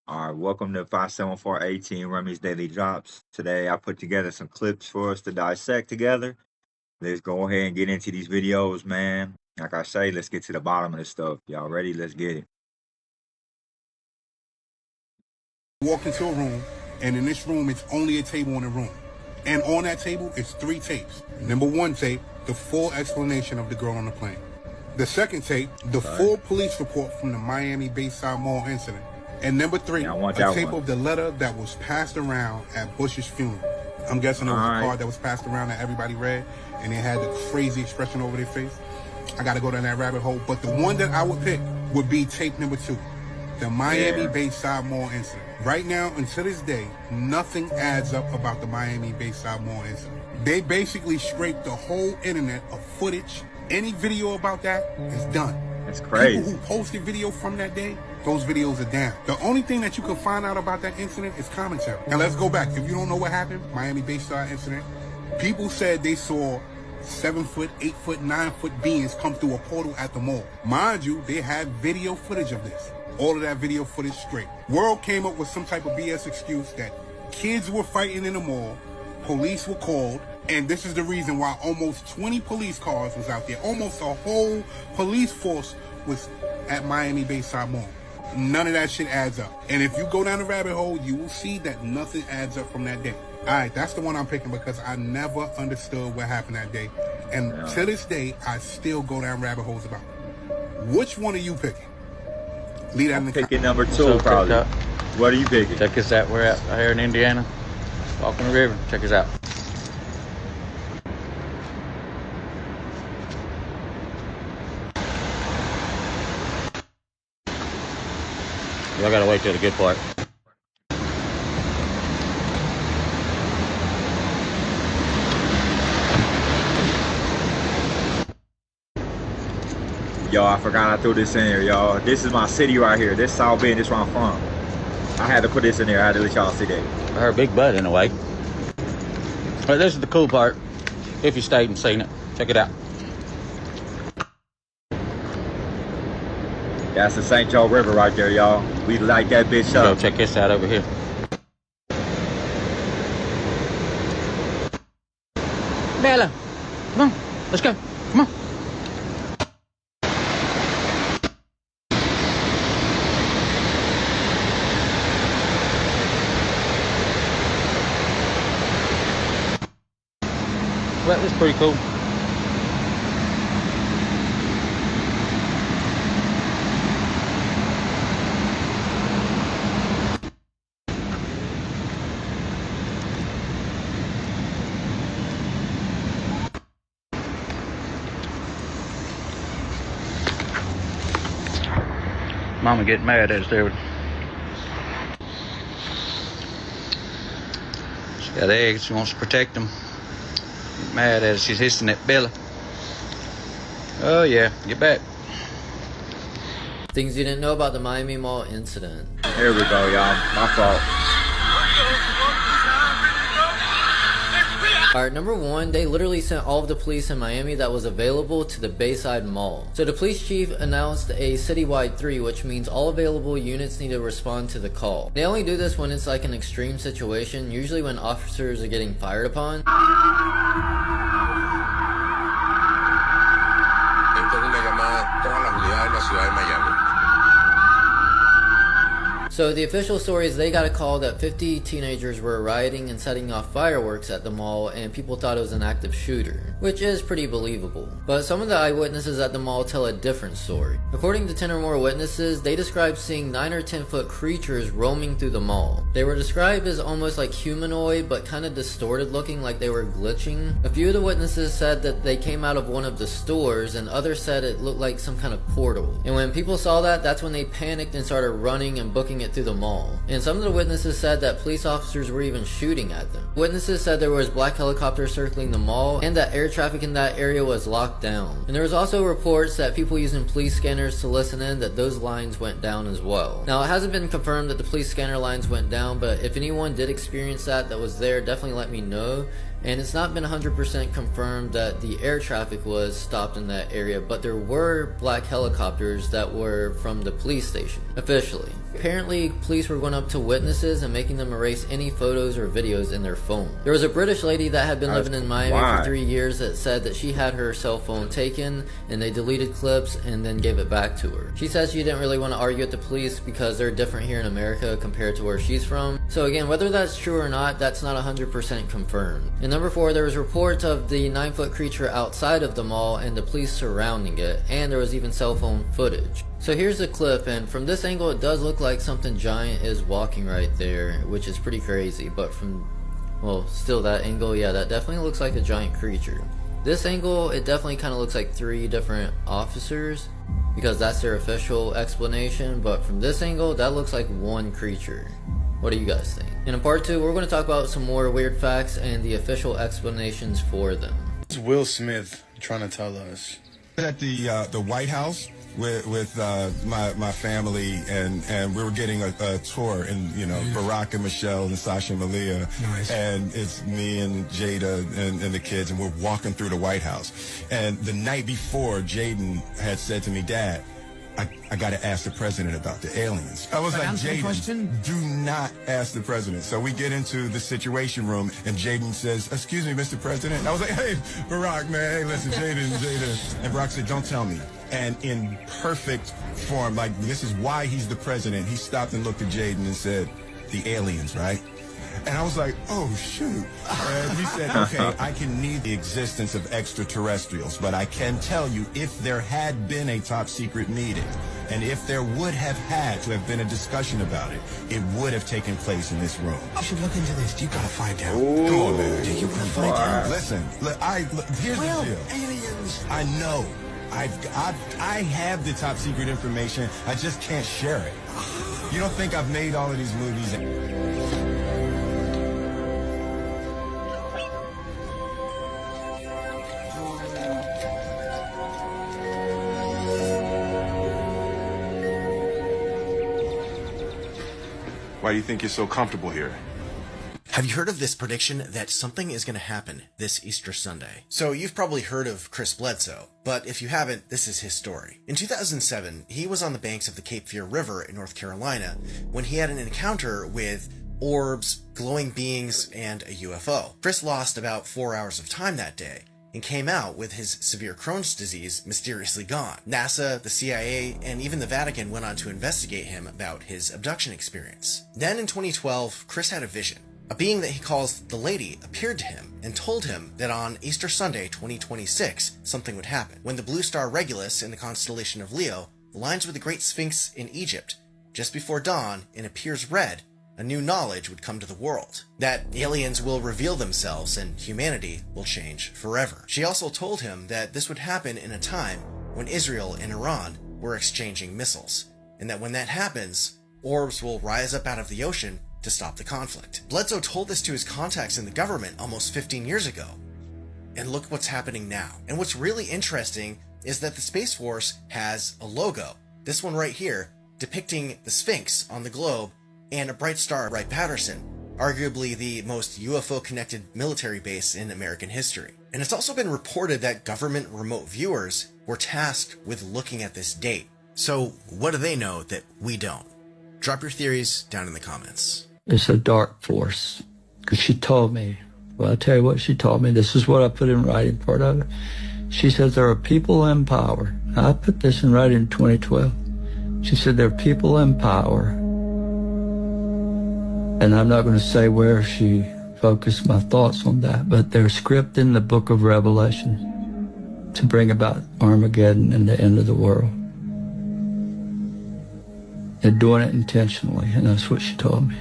All right, welcome to 57418 Remy's Daily Drops. Today I put together some clips for us to dissect together. Let's go ahead and get into these videos, man. Like I say, let's get to the bottom of this stuff. Y'all ready? Let's get it. Walk into a room, and in this room, it's only a table in the room. And on that table, it's 3 tapes. Number 1 tape, the full explanation of the girl on the plane. The second tape, the full police report from the Miami Bayside Mall incident. And number 3, a tape of the letter that was passed around at Bush's funeral. I'm guessing it was a card that was passed around that everybody read, and they had the crazy expression over their face. I got to go down that rabbit hole. But the one that I would pick would be tape number 2, the Miami Bayside Mall incident. Right now, until this day, nothing adds up about the Miami Bayside Mall incident. They basically scraped the whole internet of footage. Any video about that is done. That's crazy. People who posted video from that day, those videos are down. The only thing that you can find out about that incident is commentary. Now let's go back. If you don't know what happened, Miami Bayside incident, people said they saw 7-foot, 8-foot, 9-foot beings come through a portal at the mall. Mind you, they had video footage of this. All of that video footage straight. World came up with some type of BS excuse that kids were fighting in the mall, police were called, and this is the reason why almost 20 police cars was out there. Almost a whole police force was at Miami Bayside Mall. None of that shit adds up. And if you go down the rabbit hole, you will see that nothing adds up from that day. All right, that's the one I'm picking because I never understood what happened that day. And to this day, I still go down rabbit holes about it. Which one are you picking? Leave that in the picking number 2, probably. What are you picking? Check us out. We're out here in Indiana, walking the river. Check us out. Y'all gotta wait till the good part. Y'all, I forgot I threw this in here, y'all. This is my city right here. This is South Bend. This is where I'm from. I had to put this in there. I had to let y'all see that. I heard Big Bud in the way. But this is the cool part. If you stayed and seen it, check it out. That's the St. Joe River right there, y'all. We light that bitch up. Go check this out over here. Bella, come on, let's go. Come on. Well, that's pretty cool. Mama getting mad at us there. She got eggs. She wants to protect them. Get mad at us. She's hissing at Bella. Oh yeah, get back. Things you didn't know about the Miami Mall incident. Here we go, y'all. My fault. Alright, number 1, they literally sent all of the police in Miami that was available to the Bayside Mall. So the police chief announced a citywide 3, which means all available units need to respond to the call. They only do this when it's like an extreme situation, usually when officers are getting fired upon. So the official story is they got a call that 50 teenagers were rioting and setting off fireworks at the mall, and people thought it was an active shooter, which is pretty believable. But some of the eyewitnesses at the mall tell a different story. According to 10 or more witnesses, they described seeing 9 or 10 foot creatures roaming through the mall. They were described as almost like humanoid, but kind of distorted looking, like they were glitching. A few of the witnesses said that they came out of one of the stores, and others said it looked like some kind of portal. And when people saw that, that's when they panicked and started running and booking it through the mall. And some of the witnesses said that police officers were even shooting at them. Witnesses said there was black helicopters circling the mall and that air traffic in that area was locked down. And there was also reports that people using police scanners to listen in, that those lines went down as well. Now it hasn't been confirmed that the police scanner lines went down, but if anyone did experience that was there, definitely let me know. And it's not been 100% confirmed that the air traffic was stopped in that area, but there were black helicopters that were from the police station, officially. Apparently, police were going up to witnesses and making them erase any photos or videos in their phone. There was a British lady that had been living in Miami for 3 years that said that she had her cell phone taken and they deleted clips and then gave it back to her. She says she didn't really want to argue with the police because they're different here in America compared to where she's from. So again, whether that's true or not, that's not 100% confirmed. And number 4, there was reports of the 9-foot creature outside of the mall and the police surrounding it, and there was even cell phone footage. So here's the clip, and from this angle it does look like something giant is walking right there, which is pretty crazy, but from, well, still that angle, yeah, that definitely looks like a giant creature. This angle, it definitely kind of looks like 3 different officers, because that's their official explanation, but from this angle, that looks like one creature. What do you guys think? And in part 2, we're going to talk about some more weird facts and the official explanations for them. It's Will Smith trying to tell us. At the White House with my family, and we were getting a tour, and Barack and Michelle and Sasha and Malia, and it's me and Jada and the kids, and we're walking through the White House. And the night before, Jaden had said to me, "Dad, I got to ask the president about the aliens." I was like, "Jaden, do not ask the president." So we get into the situation room, and Jaden says, "Excuse me, Mr. President." And I was like, "Hey, Barack, man, hey, listen, Jaden. And Barack said, "Don't tell me." And in perfect form, like, this is why he's the president, he stopped and looked at Jaden and said, "The aliens, right?" And I was like, "Oh, shoot." And he said, "Okay, I can need the existence of extraterrestrials, but I can tell you, if there had been a top secret meeting, and if there would have had to have been a discussion about it, it would have taken place in this room." You should look into this. You gotta find out. Come on, man. Do you wanna find out? Listen, here's the deal. Aliens. I know. I have the top secret information. I just can't share it. You don't think I've made all of these movies? Why do you think you're so comfortable here? Have you heard of this prediction that something is going to happen this Easter Sunday? So you've probably heard of Chris Bledsoe, but if you haven't, this is his story. In 2007, he was on the banks of the Cape Fear River in North Carolina when he had an encounter with orbs, glowing beings, and a UFO. Chris lost about 4 hours of time that day and came out with his severe Crohn's disease mysteriously gone. NASA, the CIA, and even the Vatican went on to investigate him about his abduction experience. Then in 2012, Chris had a vision. A being that he calls the Lady appeared to him and told him that on Easter Sunday 2026, something would happen. When the blue star Regulus in the constellation of Leo aligns with the Great Sphinx in Egypt, just before dawn and appears red, a new knowledge would come to the world. That aliens will reveal themselves and humanity will change forever. She also told him that this would happen in a time when Israel and Iran were exchanging missiles, and that when that happens, orbs will rise up out of the ocean to stop the conflict. Bledsoe told this to his contacts in the government almost 15 years ago. And look what's happening now. And what's really interesting is that the Space Force has a logo, this one right here, depicting the Sphinx on the globe and a bright star at Wright-Patterson, arguably the most UFO-connected military base in American history. And it's also been reported that government remote viewers were tasked with looking at this date. So what do they know that we don't? Drop your theories down in the comments. It's a dark force, because she told me, well, I'll tell you what she told me. This is what I put in writing, part of it. She says there are people in power. I put this in writing in 2012. She said there are people in power. And I'm not going to say where she focused my thoughts on that, but they're script in the book of Revelation to bring about Armageddon and the end of the world. They're doing it intentionally, and that's what she told me.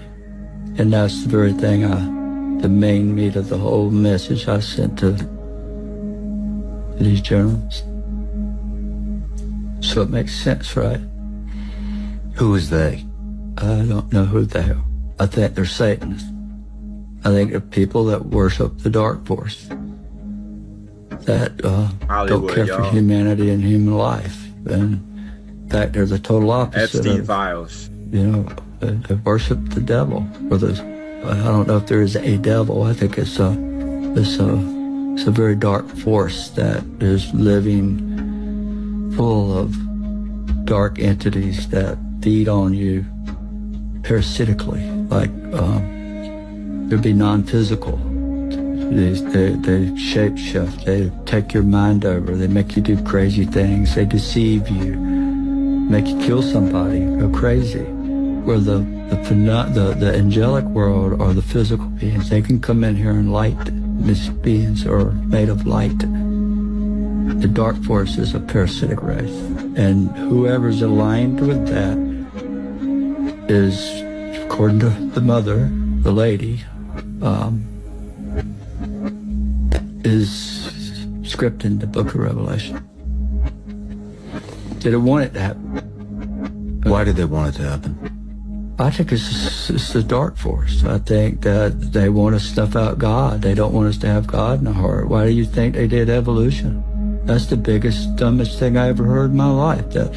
And that's the very thing the main meat of the whole message I sent to these journalists. So it makes sense, right? Who is they? I don't know who they are. I think they're Satanists. I think they're people that worship the dark force, that don't care for humanity and human life. And in fact, they're the total opposite. Epstein Files. You know, they worship the devil. Or I don't know if there is a devil. I think it's a very dark force that is living full of dark entities that feed on you parasitically, like there'd be non-physical. They shape shift. They take your mind over. They make you do crazy things. They deceive you, make you kill somebody, go crazy. Where the angelic world or the physical beings, they can come in here and light. These beings are made of light. The dark force is a parasitic race, and whoever's aligned with that is, according to the mother, the lady, is scripting the book of Revelation. Did it want it to happen? Why did they want it to happen? I think it's the dark force. I think that they want to snuff out God. They don't want us to have God in the heart. Why do you think they did evolution? That's the biggest, dumbest thing I ever heard in my life. That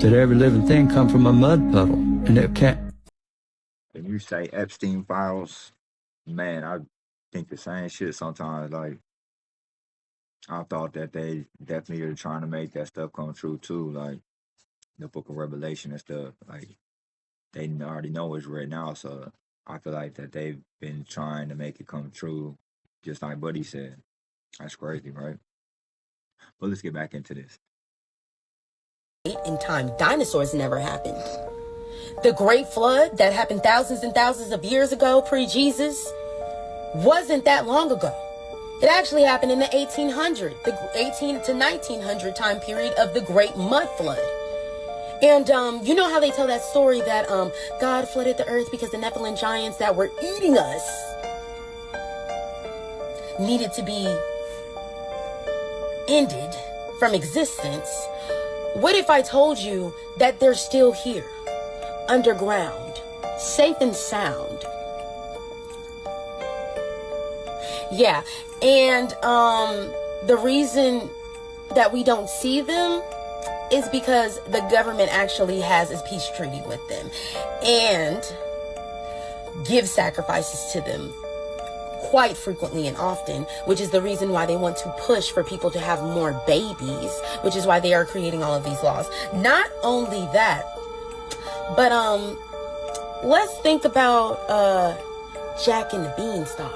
every living thing come from a mud puddle, and it can't. When you say Epstein files, man, I think the same shit sometimes. Like, I thought that they definitely are trying to make that stuff come true too. Like the Book of Revelation and stuff. Like they already know it's written out, so I feel like that they've been trying to make it come true, just like Buddy said. That's crazy, right? But let's get back into this. In time, dinosaurs never happened. The Great Flood that happened thousands and thousands of years ago, pre-Jesus, wasn't that long ago. It actually happened in the 1800s, the 18 to 1900 time period of the Great Mud Flood. And you know how they tell that story that God flooded the earth because the Nephilim giants that were eating us needed to be ended from existence. What if I told you that they're still here, underground, safe and sound? Yeah, and the reason that we don't see them is because the government actually has a peace treaty with them and gives sacrifices to them quite frequently and often, which is the reason why they want to push for people to have more babies, which is why they are creating all of these laws. Not only that, but let's think about Jack and the Beanstalk.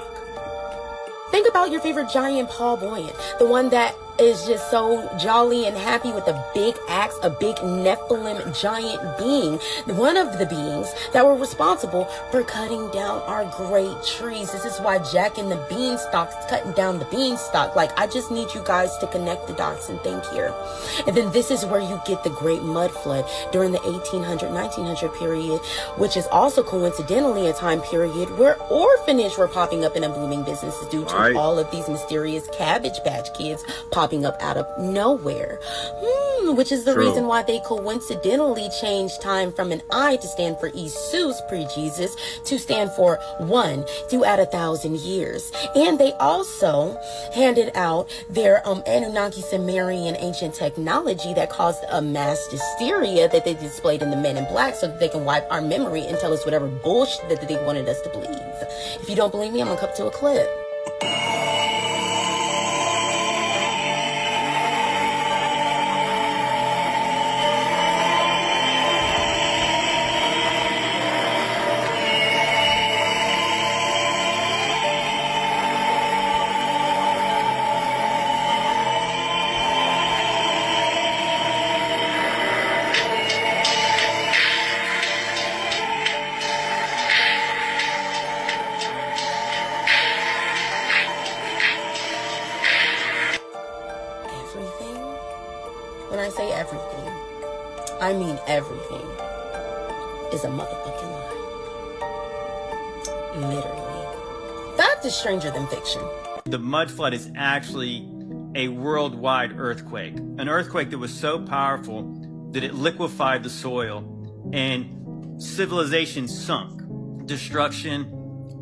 Think about your favorite giant Paul Boyant, the one that is just so jolly and happy with a big axe, a big Nephilim giant being, one of the beings that were responsible for cutting down our great trees. This is why Jack and the Beanstalk is cutting down the beanstalk. Like, I just need you guys to connect the dots and think here. And then this is where you get the Great Mud Flood during the 1800, 1900 period, which is also coincidentally a time period where orphanage were popping up in a booming business due to all of these mysterious Cabbage Patch Kids popping up out of nowhere, which is the reason why they coincidentally changed time from an I to stand for Isus, pre-Jesus, to stand for 1 throughout 1,000 years. And they also handed out their Anunnaki Sumerian ancient technology that caused a mass hysteria that they displayed in the Men in Black so that they can wipe our memory and tell us whatever bullshit that they wanted us to believe. If you don't believe me, I'm gonna cut to a clip. When I say everything, I mean everything is a motherfucking lie. Literally. Fact is stranger than fiction. The mud flood is actually a worldwide earthquake. An earthquake that was so powerful that it liquefied the soil and civilization sunk. Destruction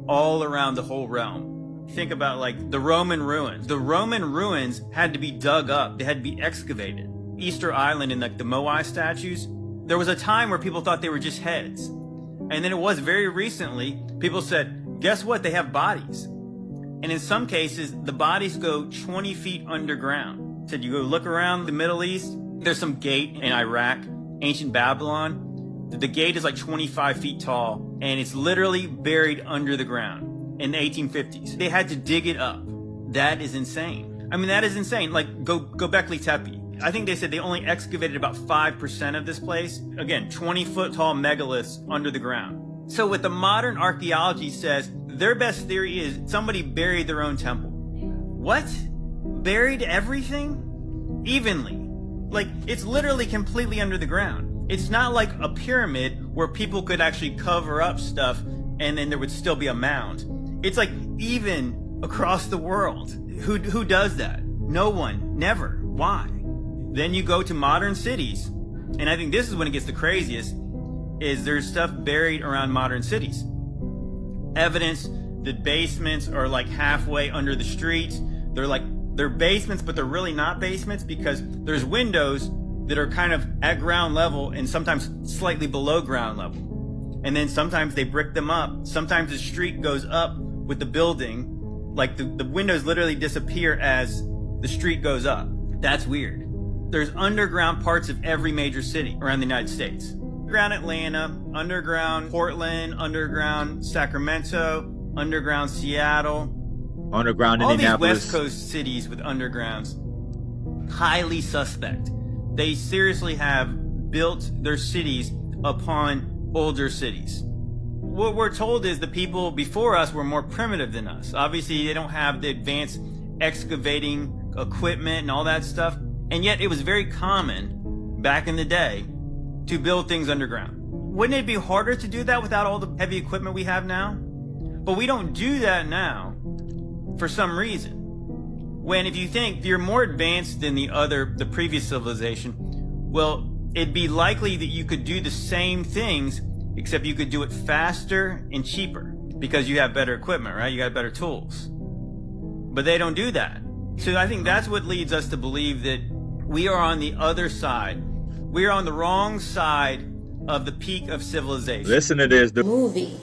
all around the whole realm. Think about like the Roman ruins. The Roman ruins had to be dug up. They had to be excavated. Easter Island and like the Moai statues, there was a time where people thought they were just heads. And then it was very recently, people said, guess what? They have bodies. And in some cases, the bodies go 20 feet underground. Said you go look around the Middle East, there's some gate in Iraq, ancient Babylon. The gate is like 25 feet tall, and it's literally buried under the ground in the 1850s. They had to dig it up. That is insane. I mean, that is insane. Like, Göbekli Tepe. I think they said they only excavated about 5% of this place. Again, 20-foot tall megaliths under the ground. So what the modern archaeology says, their best theory is somebody buried their own temple. What? Buried everything? Evenly. Like, it's literally completely under the ground. It's not like a pyramid where people could actually cover up stuff and then there would still be a mound. It's like even across the world. Who does that? No one. Never. Why? Then you go to modern cities, and I think this is when it gets the craziest, is there's stuff buried around modern cities. Evidence that basements are like halfway under the streets. They're basements, but they're really not basements because there's windows that are kind of at ground level and sometimes slightly below ground level. And then sometimes they brick them up. Sometimes the street goes up with the building. Like the windows literally disappear as the street goes up. That's weird. There's underground parts of every major city around the United States. Underground Atlanta, underground Portland, underground Sacramento, underground Seattle. Underground all Indianapolis. All these West Coast cities with undergrounds. Highly suspect. They seriously have built their cities upon older cities. What we're told is the people before us were more primitive than us. Obviously, they don't have the advanced excavating equipment and all that stuff. And yet it was very common back in the day to build things underground. Wouldn't it be harder to do that without all the heavy equipment we have now? But we don't do that now for some reason. When if you think you're more advanced than the previous civilization, well, it'd be likely that you could do the same things, except you could do it faster and cheaper because you have better equipment, right? You got better tools. But they don't do that. So I think that's what leads us to believe that we are on the other side. We are on the wrong side of the peak of civilization. Listen to this. The movie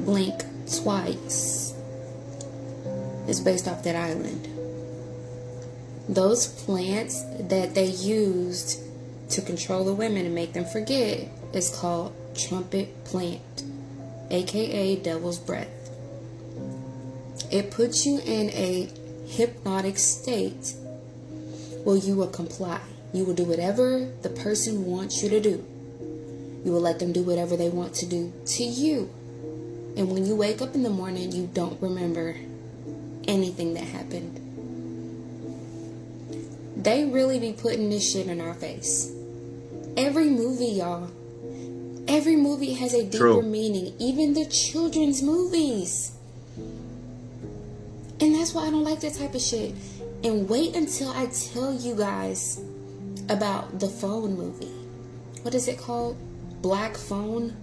Blink Twice is based off that island. Those plants that they used to control the women and make them forget is called trumpet plant, aka devil's breath. It puts you in a hypnotic state where you will comply. You will do whatever the person wants you to do. You will let them do whatever they want to do to you. And when you wake up in the morning, you don't remember anything that happened. They really be putting this shit in our face. Every movie, y'all. Every movie has a deeper meaning. Even the children's movies. And that's why I don't like that type of shit. And wait until I tell you guys about the Phone movie. What is it called? Black Phone?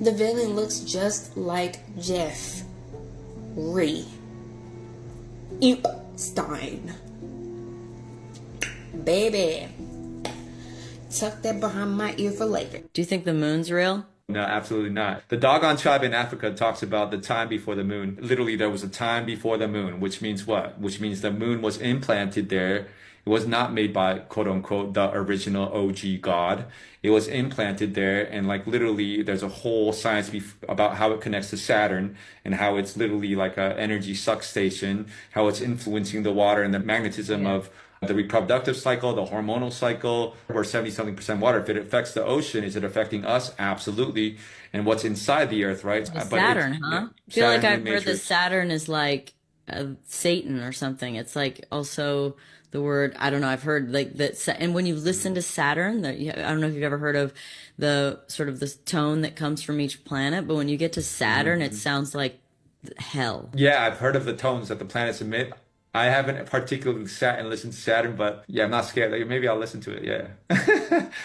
The villain looks just like Jeff Epstein. Baby, tuck that behind my ear for later. Do you think the moon's real? No, absolutely not. The Dogon tribe in Africa talks about the time before the moon. Literally, there was a time before the moon, which means what? Which means the moon was implanted there. It was not made by, quote unquote, the original OG God. It was implanted there, and like literally there's a whole science about how it connects to Saturn and how it's literally like an energy suck station, how it's influencing the water and the magnetism of the reproductive cycle, the hormonal cycle. We're 70-something% water. If it affects the ocean, is it affecting us? Absolutely. And what's inside the earth, right? Saturn, huh? I feel like I've heard that Saturn is like Satan or something. It's like also the word, I don't know, I've heard like that. And when you listen to Saturn, I don't know if you've ever heard of the sort of the tone that comes from each planet, but when you get to Saturn, it sounds like hell. Yeah, I've heard of the tones that the planets emit. I haven't particularly sat and listened to Saturn, but yeah, I'm not scared. Like, maybe I'll listen to it, yeah.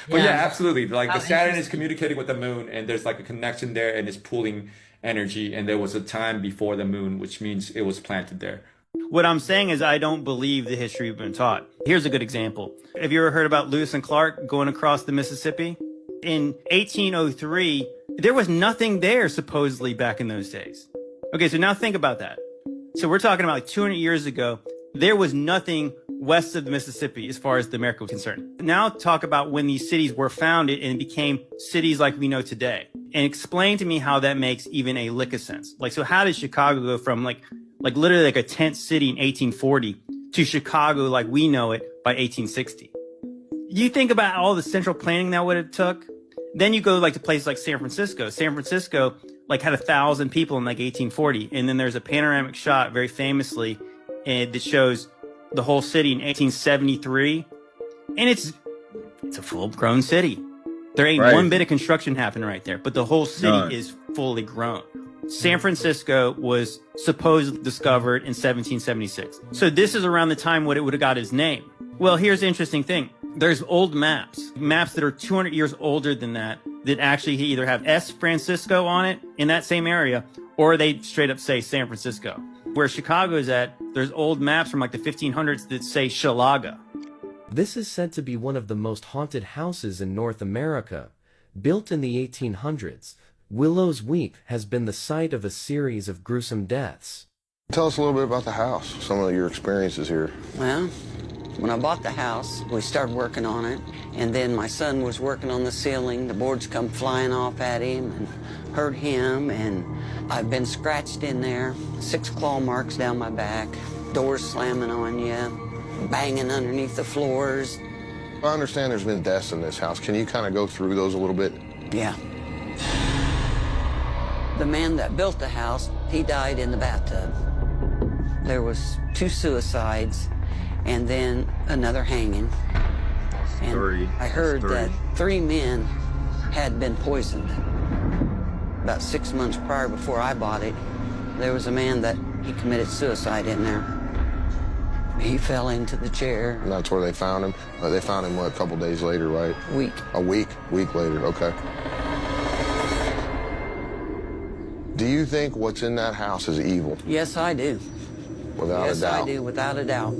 But yeah, absolutely. Like the Saturn is communicating with the moon, and there's like a connection there, and it's pooling energy, and there was a time before the moon, which means it was planted there. What I'm saying is I don't believe the history we've been taught. Here's a good example. Have you ever heard about Lewis and Clark going across the Mississippi? In 1803, there was nothing there supposedly back in those days. Okay, so now think about that. So we're talking about like 200 years ago. There was nothing west of the Mississippi as far as the America was concerned. Now talk about when these cities were founded and became cities like we know today. And explain to me how that makes even a lick of sense. Like, so how did Chicago go from like literally like a tent city in 1840 to Chicago like we know it by 1860? You think about all the central planning that would have took. Then you go like to places like San Francisco. San Francisco like had 1,000 people in like 1840. And then there's a panoramic shot very famously that shows the whole city in 1873. And it's a full-grown city. There ain't one bit of construction happening right there, but the whole city is fully grown. San Francisco was supposedly discovered in 1776. So this is around the time what it would have got its name. Well, here's the interesting thing. There's old maps that are 200 years older than that actually either have S. Francisco on it in that same area, or they straight up say San Francisco. Where Chicago is at, there's old maps from like the 1500s that say Shalaga. This is said to be one of the most haunted houses in North America. Built in the 1800s, Willow's Weep has been the site of a series of gruesome deaths. Tell us a little bit about the house, some of your experiences here. Well, when I bought the house, we started working on it, and then my son was working on the ceiling. The boards come flying off at him and hurt him, and I've been scratched in there, 6 claw marks down my back, doors slamming on you, banging underneath the floors. I understand there's been deaths in this house. Can you kind of go through those a little bit? Yeah. The man that built the house, he died in the bathtub. There was 2 suicides and then another hanging. And I heard that 3 men had been poisoned. About 6 months prior, before I bought it, there was a man that he committed suicide in there. He fell into the chair. And that's where they found him? They found him, what, a couple days later, right? Week. A week later, okay. Do you think what's in that house is evil? Yes, I do. Without a doubt? Yes, I do, without a doubt.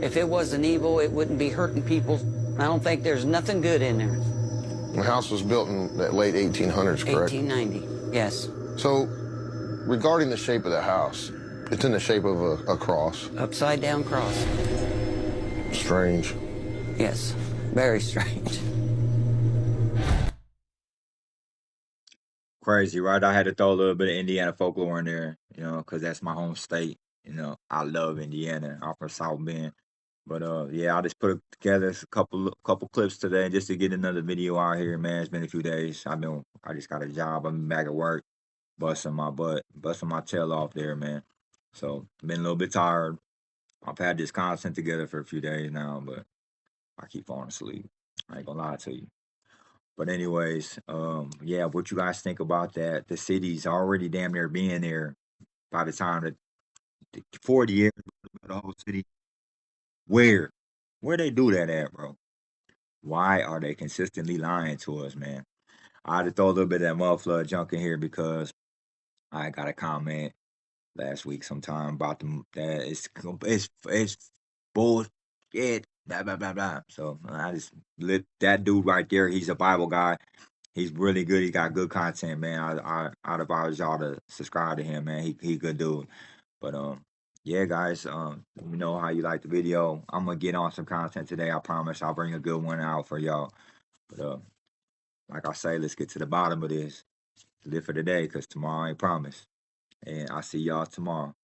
If it wasn't evil, it wouldn't be hurting people. I don't think there's nothing good in there. The house was built in the late 1800s, correct? 1890, yes. So, regarding the shape of the house, it's in the shape of a cross. Upside down cross. Strange. Yes, very strange. Crazy, right? I had to throw a little bit of Indiana folklore in there, you know, because that's my home state. You know, I love Indiana. I'm from South Bend. But yeah, I just put together a couple clips today just to get another video out here, man. It's been a few days. I just got a job. I've been back at work, busting my butt, busting my tail off there, man. So been a little bit tired. I've had this content together for a few days now, but I keep falling asleep. I ain't gonna lie to you. But anyways, yeah, what you guys think about that? The city's already damn near being there by the time that 40 years, the whole city. Where they do that at, bro? Why are they consistently lying to us, man? I had to throw a little bit of that muffler junk in here because I got a comment last week sometime about them that it's bullshit, blah blah blah blah. So I just lit that dude right there. He's a Bible guy. He's really good. He got good content, man. I'd advise y'all to subscribe to him, man. He good dude. But yeah, guys, let me know how you like the video. I'm gonna get on some content today. I promise I'll bring a good one out for y'all. But like I say, let's get to the bottom of this. Live for today, because tomorrow ain't promised. And I'll see y'all tomorrow.